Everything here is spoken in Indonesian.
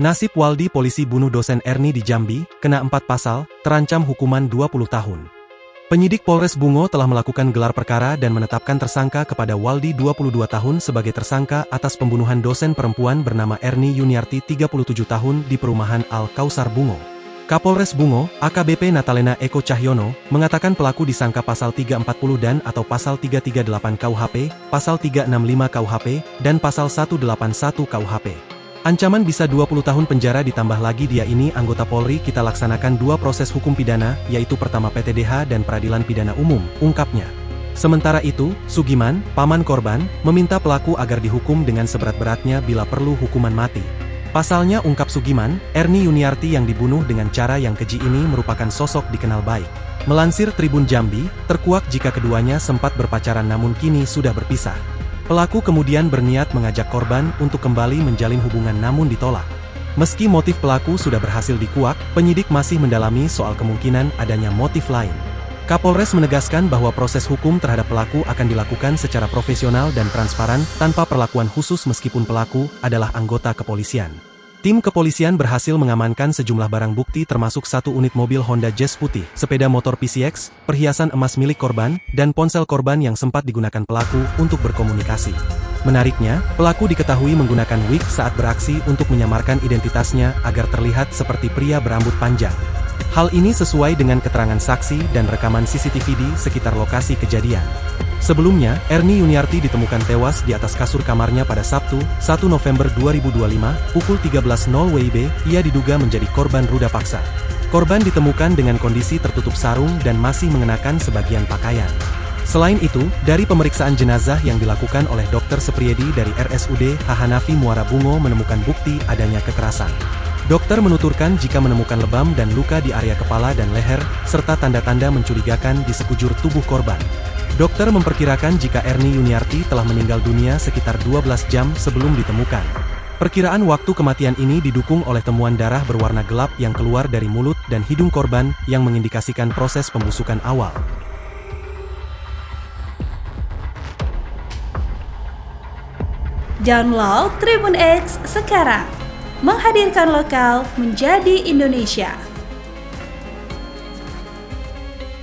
Nasib Waldi, polisi bunuh dosen Erni di Jambi, kena 4 pasal, terancam hukuman 20 tahun. Penyidik Polres Bungo telah melakukan gelar perkara dan menetapkan tersangka kepada Waldi 22 tahun sebagai tersangka atas pembunuhan dosen perempuan bernama Erni Yuniarti 37 tahun di perumahan Al-Kausar Bungo. Kapolres Bungo, AKBP Natalena Eko Cahyono, mengatakan pelaku disangka pasal 340 dan atau pasal 338 KUHP, pasal 365 KUHP, dan pasal 181 KUHP. Ancaman bisa 20 tahun penjara ditambah lagi dia ini anggota Polri. Kita laksanakan 2 proses hukum pidana, yaitu pertama PTDH dan Peradilan Pidana Umum, ungkapnya. Sementara itu, Sugiman, paman korban, meminta pelaku agar dihukum dengan seberat-beratnya bila perlu hukuman mati. Pasalnya, ungkap Sugiman, Erni Yuniarti yang dibunuh dengan cara yang keji ini merupakan sosok dikenal baik. Melansir Tribun Jambi, terkuak jika keduanya sempat berpacaran namun kini sudah berpisah. Pelaku kemudian berniat mengajak korban untuk kembali menjalin hubungan namun ditolak. Meski motif pelaku sudah berhasil dikuak, penyidik masih mendalami soal kemungkinan adanya motif lain. Kapolres menegaskan bahwa proses hukum terhadap pelaku akan dilakukan secara profesional dan transparan, tanpa perlakuan khusus meskipun pelaku adalah anggota kepolisian. Tim kepolisian berhasil mengamankan sejumlah barang bukti termasuk 1 unit mobil Honda Jazz putih, sepeda motor PCX, perhiasan emas milik korban, dan ponsel korban yang sempat digunakan pelaku untuk berkomunikasi. Menariknya, pelaku diketahui menggunakan wig saat beraksi untuk menyamarkan identitasnya agar terlihat seperti pria berambut panjang. Hal ini sesuai dengan keterangan saksi dan rekaman CCTV di sekitar lokasi kejadian. Sebelumnya, Erni Yuniarti ditemukan tewas di atas kasur kamarnya pada Sabtu, 1 November 2025, pukul 13.00 WIB. Ia diduga menjadi korban ruda paksa. Korban ditemukan dengan kondisi tertutup sarung dan masih mengenakan sebagian pakaian. Selain itu, dari pemeriksaan jenazah yang dilakukan oleh Dr. Supriyadi dari RSUD Hahanafi Muara Bungo menemukan bukti adanya kekerasan. Dokter menuturkan jika menemukan lebam dan luka di area kepala dan leher, serta tanda-tanda mencurigakan di sekujur tubuh korban. Dokter memperkirakan jika Erni Yuniarti telah meninggal dunia sekitar 12 jam sebelum ditemukan. Perkiraan waktu kematian ini didukung oleh temuan darah berwarna gelap yang keluar dari mulut dan hidung korban yang mengindikasikan proses pembusukan awal. Download Tribun X sekarang, menghadirkan lokal menjadi Indonesia.